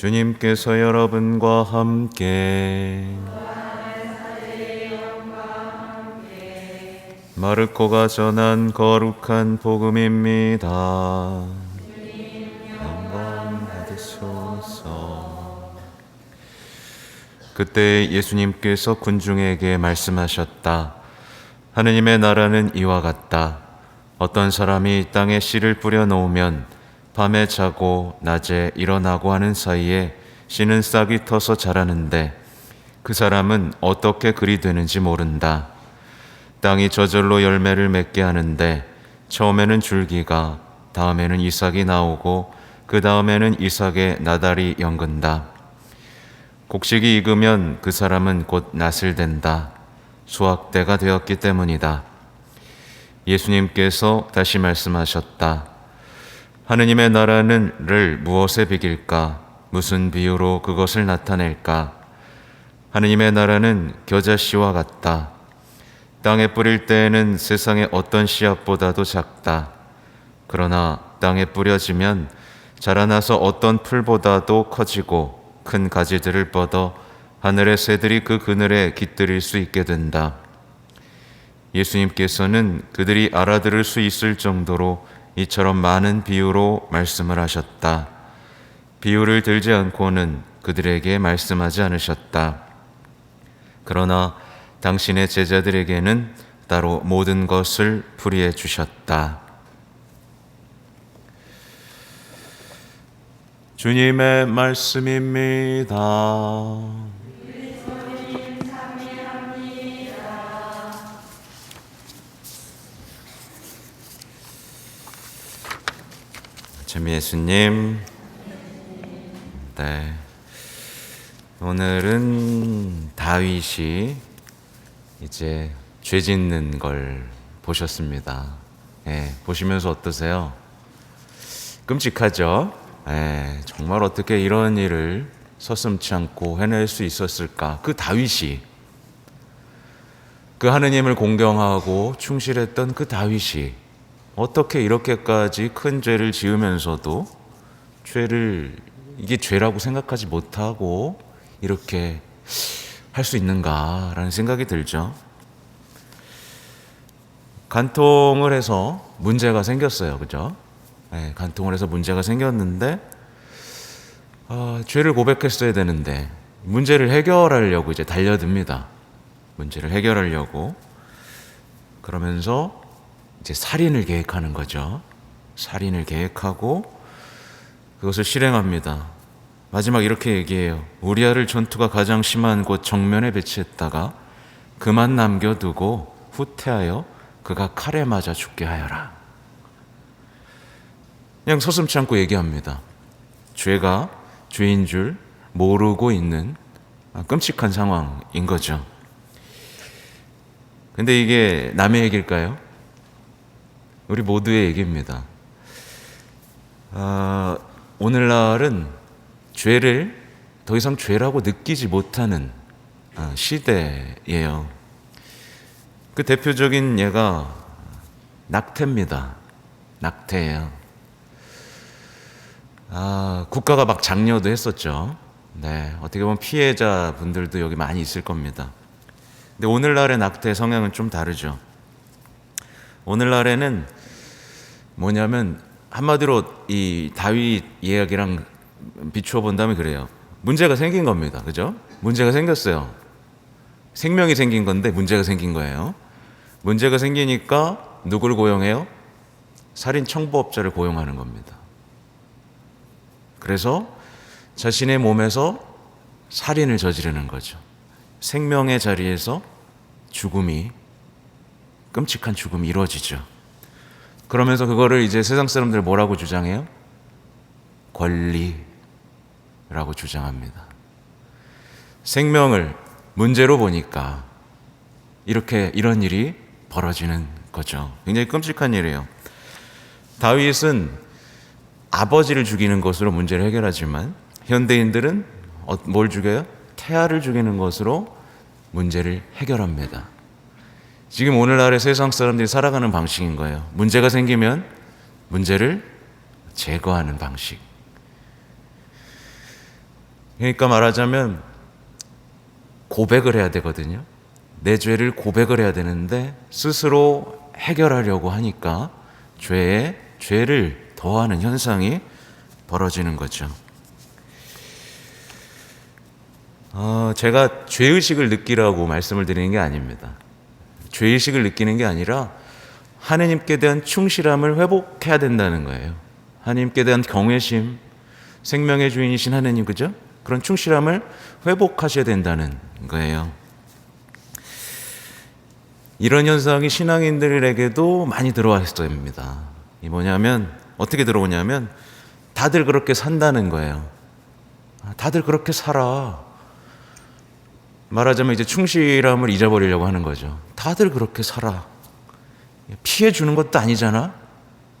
주님께서 여러분과 함께 마르코가 전한 거룩한 복음입니다. 영광 받으소서. 그때 예수님께서 군중에게 말씀하셨다. 하느님의 나라는 이와 같다. 어떤 사람이 땅에 씨를 뿌려 놓으면 밤에 자고 낮에 일어나고 하는 사이에 씨는 싹이 터서 자라는데 그 사람은 어떻게 그리 되는지 모른다. 땅이 저절로 열매를 맺게 하는데 처음에는 줄기가, 다음에는 이삭이 나오고 그 다음에는 이삭의 나달이 연근다. 곡식이 익으면 그 사람은 곧 낫을 댄다. 수확때가 되었기 때문이다. 예수님께서 다시 말씀하셨다. 하느님의 나라를 무엇에 비길까? 무슨 비유로 그것을 나타낼까? 하느님의 나라는 겨자씨와 같다. 땅에 뿌릴 때에는 세상의 어떤 씨앗보다도 작다. 그러나 땅에 뿌려지면 자라나서 어떤 풀보다도 커지고 큰 가지들을 뻗어 하늘의 새들이 그 그늘에 깃들일 수 있게 된다. 예수님께서는 그들이 알아들을 수 있을 정도로 이처럼 많은 비유로 말씀을 하셨다. 비유를 들지 않고는 그들에게 말씀하지 않으셨다. 그러나 당신의 제자들에게는 따로 모든 것을 풀이해 주셨다. 주님의 말씀입니다. 참 예수님, 네, 오늘은 다윗이 이제 죄 짓는 걸 보셨습니다. 보시면서 어떠세요? 끔찍하죠? 정말 어떻게 이런 일을 서슴지 않고 해낼 수 있었을까? 그 다윗이, 그 하느님을 공경하고 충실했던 그 다윗이 어떻게 이렇게까지 큰 죄를 지으면서도 이게 죄라고 생각하지 못하고 이렇게 할 수 있는가라는 생각이 들죠. 간통을 해서 문제가 생겼어요. 그죠? 간통을 해서 문제가 생겼는데 죄를 고백했어야 되는데 문제를 해결하려고 이제 달려듭니다. 문제를 해결하려고. 그러면서 이제 살인을 계획하는 거죠. 살인을 계획하고 그것을 실행합니다. 마지막 이렇게 얘기해요. 우리아를 전투가 가장 심한 곳 정면에 배치했다가 그만 남겨두고 후퇴하여 그가 칼에 맞아 죽게 하여라. 그냥 서슴지 않고 얘기합니다. 죄가 죄인 줄 모르고 있는 끔찍한 상황인 거죠. 근데 이게 남의 얘기일까요? 우리 모두의 얘기입니다. 오늘날은 죄를 더 이상 죄라고 느끼지 못하는 시대예요. 그 대표적인 예가 낙태입니다. 낙태예요. 국가가 막 장려도 했었죠. 네, 어떻게 보면 피해자분들도 여기 많이 있을 겁니다. 근데 오늘날의 낙태 성향은 좀 다르죠. 오늘날에는 뭐냐면 한마디로 이 다윗 이야기랑 비추어 본다면 그래요. 문제가 생긴 겁니다. 그죠? 문제가 생겼어요. 생명이 생긴 건데 문제가 생긴 거예요. 문제가 생기니까 누굴 고용해요? 살인 청부업자를 고용하는 겁니다. 그래서 자신의 몸에서 살인을 저지르는 거죠. 생명의 자리에서 죽음이, 끔찍한 죽음이 이루어지죠. 그러면서 그거를 이제 세상 사람들 뭐라고 주장해요? 권리라고 주장합니다. 생명을 문제로 보니까 이런 일이 벌어지는 거죠. 굉장히 끔찍한 일이에요. 다윗은 아버지를 죽이는 것으로 문제를 해결하지만 현대인들은 뭘 죽여요? 태아를 죽이는 것으로 문제를 해결합니다. 지금 오늘날의 세상 사람들이 살아가는 방식인 거예요. 문제가 생기면 문제를 제거하는 방식. 그러니까 말하자면 고백을 해야 되거든요. 내 죄를 고백을 해야 되는데 스스로 해결하려고 하니까 죄에 죄를 더하는 현상이 벌어지는 거죠. 제가 죄의식을 느끼라고 말씀을 드리는 게 아닙니다. 죄의식을 느끼는 게 아니라 하느님께 대한 충실함을 회복해야 된다는 거예요. 하나님께 대한 경외심, 생명의 주인이신 하느님, 그죠? 그런 충실함을 회복하셔야 된다는 거예요. 이런 현상이 신앙인들에게도 많이 들어왔습니다. 이 뭐냐면, 어떻게 들어오냐면 다들 그렇게 산다는 거예요. 다들 그렇게 살아. 말하자면 이제 충실함을 잊어버리려고 하는 거죠. 다들 그렇게 살아. 피해 주는 것도 아니잖아?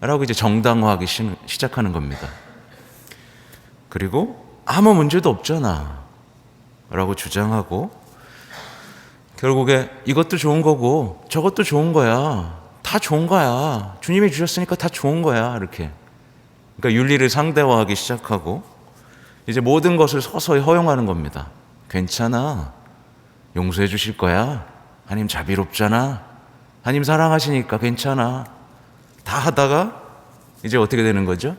라고 이제 정당화하기 시작하는 겁니다. 그리고 아무 문제도 없잖아. 라고 주장하고 결국에 이것도 좋은 거고 저것도 좋은 거야. 다 좋은 거야. 주님이 주셨으니까 다 좋은 거야. 이렇게. 그러니까 윤리를 상대화하기 시작하고 이제 모든 것을 서서히 허용하는 겁니다. 괜찮아. 용서해 주실 거야. 하나님 자비롭잖아. 하나님 사랑하시니까 괜찮아. 다 하다가 이제 어떻게 되는 거죠?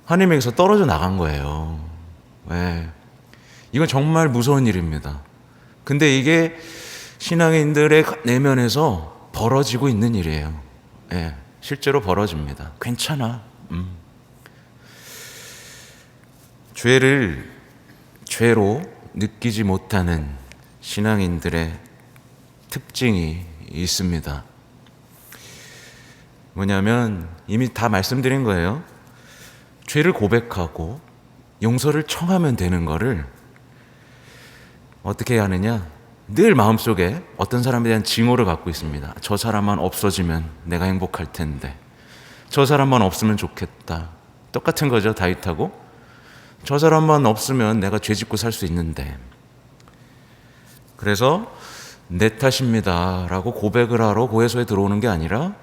하나님에게서 떨어져 나간 거예요. 네. 이건 정말 무서운 일입니다. 근데 이게 신앙인들의 내면에서 벌어지고 있는 일이에요. 네. 실제로 벌어집니다. 괜찮아. 죄를 죄로 느끼지 못하는 신앙인들의 특징이 있습니다. 뭐냐면 이미 다 말씀드린 거예요. 죄를 고백하고 용서를 청하면 되는 거를 어떻게 해야 하느냐? 늘 마음속에 어떤 사람에 대한 징후를 갖고 있습니다. 저 사람만 없어지면 내가 행복할 텐데, 저 사람만 없으면 좋겠다. 똑같은 거죠. 다윗하고 저 사람만 없으면 내가 죄 짓고 살 수 있는데, 그래서 내 탓입니다 라고 고백을 하러 고해소에 들어오는 게 아니라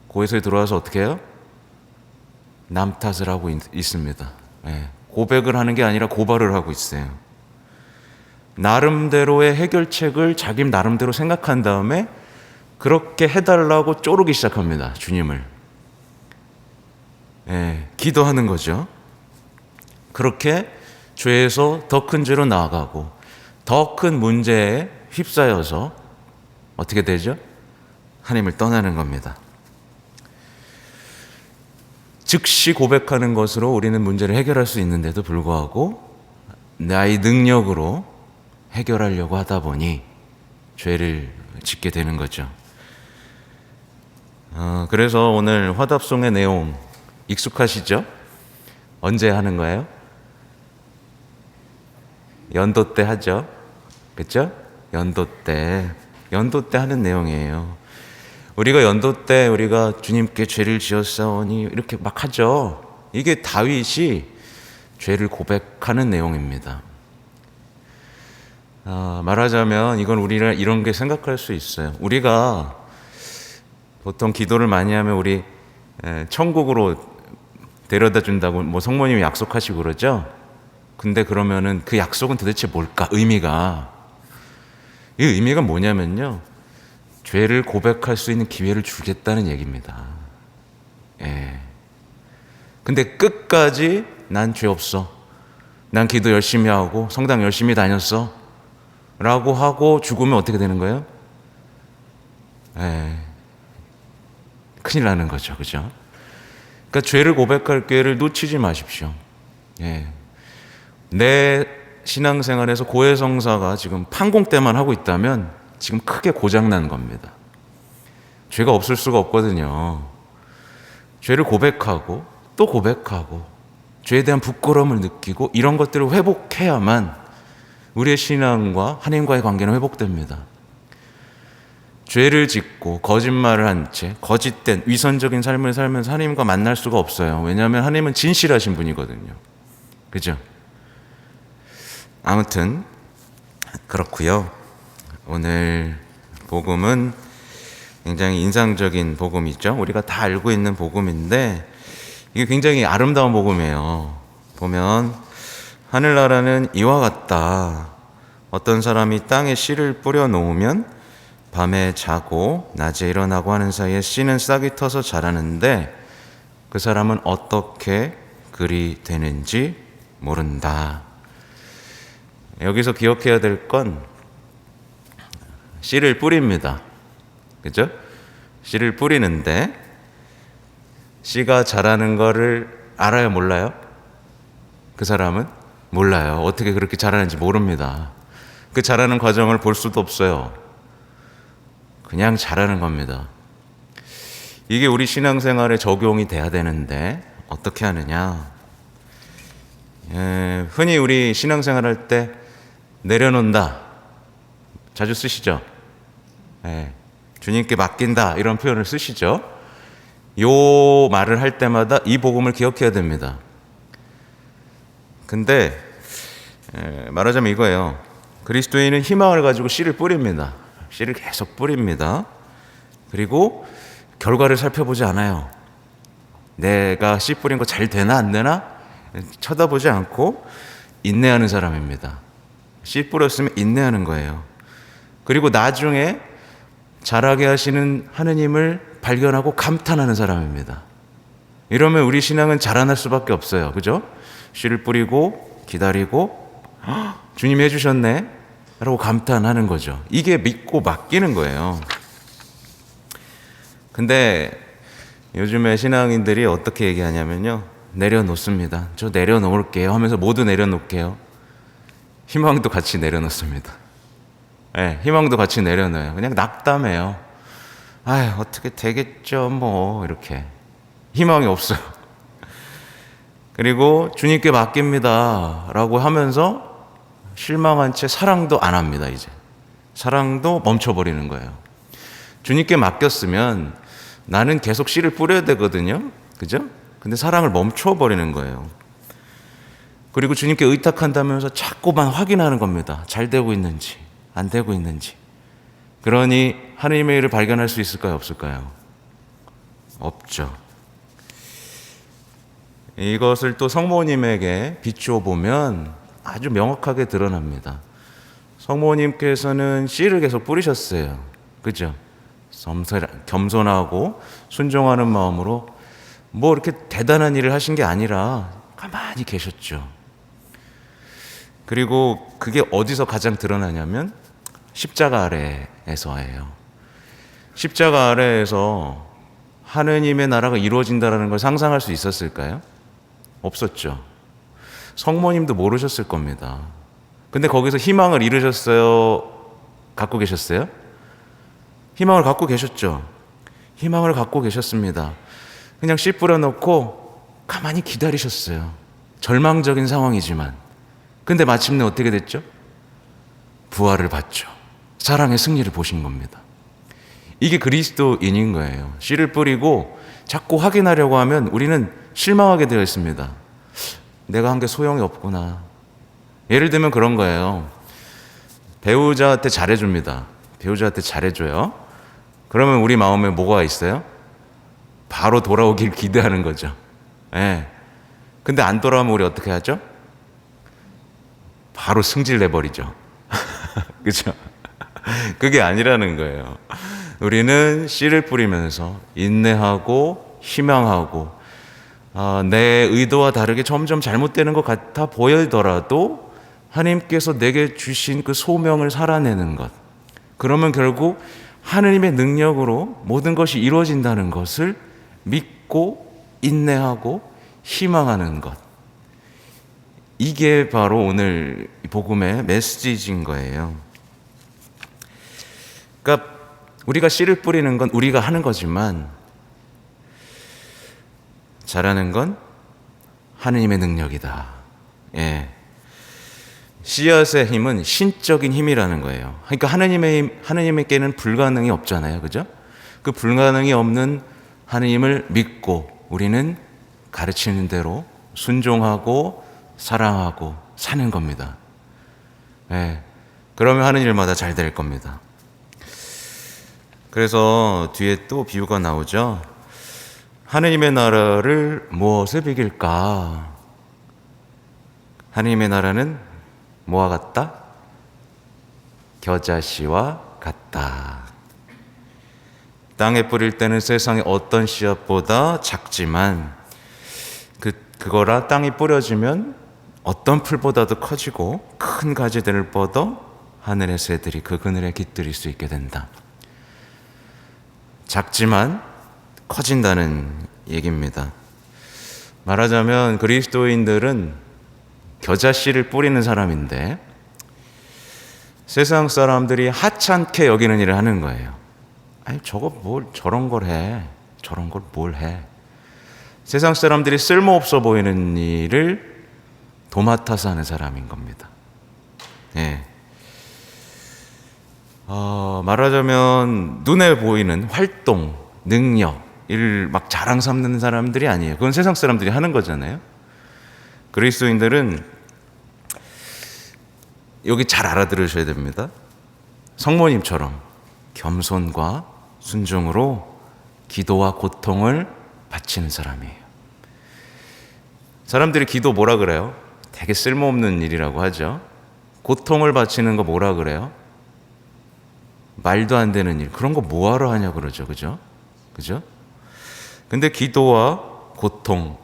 고해소에 들어와서 어떻게 해요? 남 탓을 하고 있습니다. 네. 고백을 하는 게 아니라 고발을 하고 있어요. 나름대로의 해결책을 자기 나름대로 생각한 다음에 그렇게 해달라고 쪼르기 시작합니다. 주님을. 네. 기도하는 거죠. 그렇게 죄에서 더 큰 죄로 나아가고 더 큰 문제에 휩싸여서 어떻게 되죠? 하나님을 떠나는 겁니다. 즉시 고백하는 것으로 우리는 문제를 해결할 수 있는데도 불구하고 나의 능력으로 해결하려고 하다 보니 죄를 짓게 되는 거죠. 그래서 오늘 화답송의 내용 익숙하시죠? 언제 하는 거예요? 연도 때 하죠. 그렇죠? 연도 때 하는 내용이에요. 우리가 연도 때 우리가 주님께 죄를 지었사오니 이렇게 막 하죠. 이게 다윗이 죄를 고백하는 내용입니다. 말하자면 이건 우리가 이런 게 생각할 수 있어요. 우리가 보통 기도를 많이 하면 우리 천국으로 데려다 준다고 뭐 성모님이 약속하시고 그러죠. 근데 그러면은 그 약속은 도대체 뭘까? 이 의미가 뭐냐면요, 죄를 고백할 수 있는 기회를 주겠다는 얘기입니다. 예. 근데 끝까지 난 죄 없어, 난 기도 열심히 하고 성당 열심히 다녔어 라고 하고 죽으면 어떻게 되는 거예요? 예. 큰일 나는 거죠. 그죠? 그러니까 죄를 고백할 기회를 놓치지 마십시오. 예. 내 신앙생활에서 고해성사가 지금 판공 때만 하고 있다면 지금 크게 고장난 겁니다. 죄가 없을 수가 없거든요. 죄를 고백하고 또 고백하고 죄에 대한 부끄러움을 느끼고 이런 것들을 회복해야만 우리의 신앙과 하나님과의 관계는 회복됩니다. 죄를 짓고 거짓말을 한 채 거짓된 위선적인 삶을 살면서 하나님과 만날 수가 없어요. 왜냐하면 하나님은 진실하신 분이거든요. 그죠? 아무튼 그렇고요. 오늘 복음은 굉장히 인상적인 복음이죠. 우리가 다 알고 있는 복음인데 이게 굉장히 아름다운 복음이에요. 보면 하늘나라는 이와 같다. 어떤 사람이 땅에 씨를 뿌려 놓으면 밤에 자고 낮에 일어나고 하는 사이에 씨는 싹이 터서 자라는데 그 사람은 어떻게 그리 되는지 모른다. 여기서 기억해야 될 건 씨를 뿌립니다. 그죠? 씨를 뿌리는데 씨가 자라는 거를 알아요, 몰라요? 그 사람은 몰라요. 어떻게 그렇게 자라는지 모릅니다. 그 자라는 과정을 볼 수도 없어요. 그냥 자라는 겁니다. 이게 우리 신앙생활에 적용이 돼야 되는데 어떻게 하느냐? 흔히 우리 신앙생활 할 때 내려놓는다 자주 쓰시죠? 주님께 맡긴다 이런 표현을 쓰시죠? 요 말을 할 때마다 이 복음을 기억해야 됩니다. 근데 말하자면 이거예요. 그리스도인은 희망을 가지고 씨를 뿌립니다. 씨를 계속 뿌립니다. 그리고 결과를 살펴보지 않아요. 내가 씨 뿌린 거 잘 되나 안 되나 쳐다보지 않고 인내하는 사람입니다. 씨 뿌렸으면 인내하는 거예요. 그리고 나중에 자라게 하시는 하느님을 발견하고 감탄하는 사람입니다. 이러면 우리 신앙은 자라날 수밖에 없어요. 그죠? 씨를 뿌리고 기다리고 주님이 해주셨네 라고 감탄하는 거죠. 이게 믿고 맡기는 거예요. 근데 요즘에 신앙인들이 어떻게 얘기하냐면요, 내려놓습니다. 저 내려놓을게요 하면서 모두 내려놓을게요. 희망도 같이 내려놓습니다. 희망도 같이 내려놓아요. 그냥 낙담해요. 어떻게 되겠죠 뭐 이렇게. 희망이 없어요. 그리고 주님께 맡깁니다 라고 하면서 실망한 채 사랑도 안 합니다. 이제 사랑도 멈춰버리는 거예요. 주님께 맡겼으면 나는 계속 씨를 뿌려야 되거든요. 그죠? 근데 사랑을 멈춰버리는 거예요. 그리고 주님께 의탁한다면서 자꾸만 확인하는 겁니다. 잘 되고 있는지 안 되고 있는지. 그러니 하느님의 일을 발견할 수 있을까요, 없을까요? 없죠. 이것을 또 성모님에게 비추어 보면 아주 명확하게 드러납니다. 성모님께서는 씨를 계속 뿌리셨어요. 그죠? 겸손하고 순종하는 마음으로 뭐 이렇게 대단한 일을 하신 게 아니라 가만히 계셨죠. 그리고 그게 어디서 가장 드러나냐면 십자가 아래에서예요. 십자가 아래에서 하느님의 나라가 이루어진다는 걸 상상할 수 있었을까요? 없었죠. 성모님도 모르셨을 겁니다. 근데 거기서 희망을 잃으셨어요? 갖고 계셨어요? 희망을 갖고 계셨죠. 희망을 갖고 계셨습니다. 그냥 씨 뿌려놓고 가만히 기다리셨어요. 절망적인 상황이지만. 근데 마침내 어떻게 됐죠? 부활을 받죠. 사랑의 승리를 보신 겁니다. 이게 그리스도인인 거예요. 씨를 뿌리고 자꾸 확인하려고 하면 우리는 실망하게 되어 있습니다. 내가 한 게 소용이 없구나. 예를 들면 그런 거예요. 배우자한테 잘해줍니다. 배우자한테 잘해줘요. 그러면 우리 마음에 뭐가 있어요? 바로 돌아오길 기대하는 거죠. 근데 안 돌아오면 우리 어떻게 하죠? 바로 승질 내버리죠. 그죠? 그게 아니라는 거예요. 우리는 씨를 뿌리면서 인내하고 희망하고 내 의도와 다르게 점점 잘못되는 것 같아 보이더라도 하나님께서 내게 주신 그 소명을 살아내는 것. 그러면 결국 하느님의 능력으로 모든 것이 이루어진다는 것을 믿고 인내하고 희망하는 것. 이게 바로 오늘 복음의 메시지인 거예요. 그러니까 우리가 씨를 뿌리는 건 우리가 하는 거지만 자라는 건 하느님의 능력이다. 씨앗의 힘은 신적인 힘이라는 거예요. 그러니까 하느님의 힘, 하느님에게는 불가능이 없잖아요. 그죠? 그 불가능이 없는 하느님을 믿고 우리는 가르치는 대로 순종하고 사랑하고 사는 겁니다. 그러면 하는 일마다 잘 될 겁니다. 그래서 뒤에 또 비유가 나오죠. 하느님의 나라를 무엇에 비길까? 하나님의 나라는 뭐와 같다? 겨자씨와 같다. 땅에 뿌릴 때는 세상의 어떤 씨앗보다 작지만 그거라 땅이 뿌려지면 어떤 풀보다도 커지고 큰 가지들을 뻗어 하늘의 새들이 그 그늘에 깃들일 수 있게 된다. 작지만 커진다는 얘기입니다. 말하자면 그리스도인들은 겨자씨를 뿌리는 사람인데 세상 사람들이 하찮게 여기는 일을 하는 거예요. 아니 저거 뭘 저런 걸 해. 저런 걸 뭘 해. 세상 사람들이 쓸모없어 보이는 일을 도맡아서 하는 사람인 겁니다. 예. 말하자면 눈에 보이는 활동, 능력, 이를 막 자랑 삼는 사람들이 아니에요. 그건 세상 사람들이 하는 거잖아요. 그리스도인들은 여기 잘 알아들으셔야 됩니다. 성모님처럼 겸손과 순종으로 기도와 고통을 바치는 사람이에요. 사람들이 기도 뭐라 그래요? 되게 쓸모없는 일이라고 하죠. 고통을 바치는 거 뭐라 그래요? 말도 안 되는 일. 그런 거 뭐하러 하냐 그러죠. 그죠? 그죠? 근데 기도와 고통,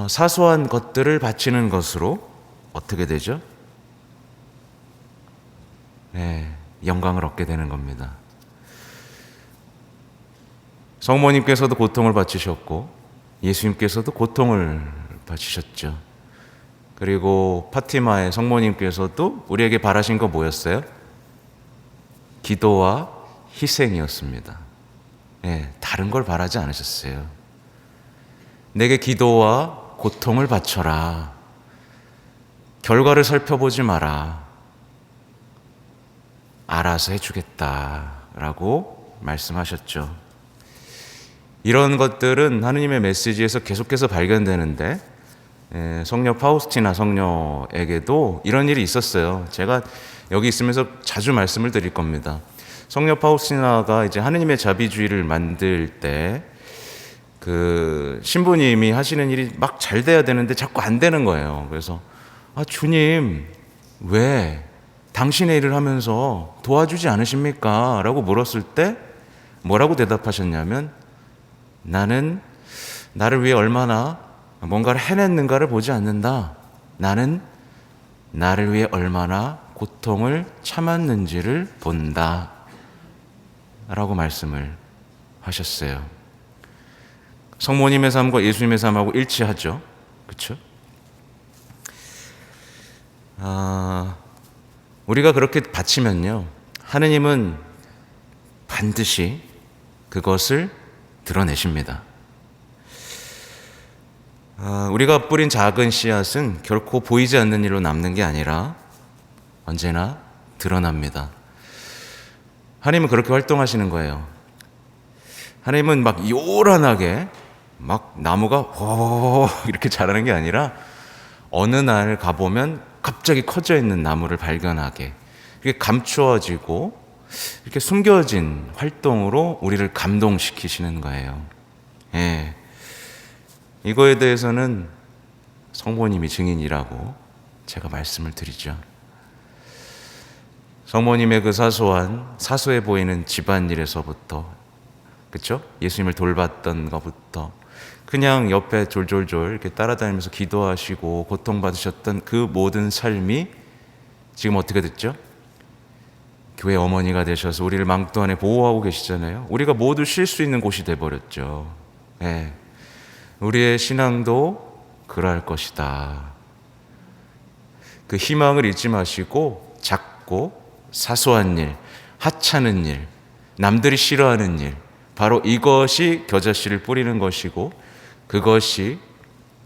사소한 것들을 바치는 것으로 어떻게 되죠? 네, 영광을 얻게 되는 겁니다. 성모님께서도 고통을 바치셨고 예수님께서도 고통을 바치셨죠. 그리고 파티마의 성모님께서도 우리에게 바라신 거 뭐였어요? 기도와 희생이었습니다. 네, 다른 걸 바라지 않으셨어요. 내게 기도와 고통을 바쳐라. 결과를 살펴보지 마라. 알아서 해주겠다라고 말씀하셨죠. 이런 것들은 하느님의 메시지에서 계속해서 발견되는데 성녀 파우스티나 성녀에게도 이런 일이 있었어요. 제가 여기 있으면서 자주 말씀을 드릴 겁니다. 성녀 파우스티나가 이제 하느님의 자비주의를 만들 때 그 신부님이 하시는 일이 막 잘 돼야 되는데 자꾸 안 되는 거예요. 그래서 주님 왜 당신의 일을 하면서 도와주지 않으십니까? 라고 물었을 때 뭐라고 대답하셨냐면 나는 나를 위해 얼마나 뭔가를 해냈는가를 보지 않는다. 나는 나를 위해 얼마나 고통을 참았는지를 본다. 라고 말씀을 하셨어요. 성모님의 삶과 예수님의 삶하고 일치하죠. 그렇죠? 우리가 그렇게 바치면요, 하느님은 반드시 그것을 드러내십니다. 우리가 뿌린 작은 씨앗은 결코 보이지 않는 일로 남는 게 아니라 언제나 드러납니다. 하나님은 그렇게 활동하시는 거예요. 하나님은 막 요란하게 막 나무가 호 이렇게 자라는 게 아니라 어느 날 가보면 갑자기 커져 있는 나무를 발견하게 이렇게 감추어지고 이렇게 숨겨진 활동으로 우리를 감동시키시는 거예요. 예. 이거에 대해서는 성모님이 증인이라고 제가 말씀을 드리죠. 성모님의 그 사소해 보이는 집안일에서부터, 그렇죠? 예수님을 돌봤던 것부터 그냥 옆에 졸졸졸 이렇게 따라다니면서 기도하시고 고통받으셨던 그 모든 삶이 지금 어떻게 됐죠? 교회 어머니가 되셔서 우리를 망토 안에 보호하고 계시잖아요. 우리가 모두 쉴 수 있는 곳이 돼버렸죠. 네. 우리의 신앙도 그러할 것이다. 그 희망을 잊지 마시고 작고 사소한 일, 하찮은 일, 남들이 싫어하는 일, 바로 이것이 겨자씨를 뿌리는 것이고 그것이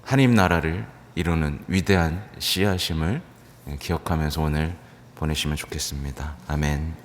하나님 나라를 이루는 위대한 씨앗임을 기억하면서 오늘 보내시면 좋겠습니다. 아멘.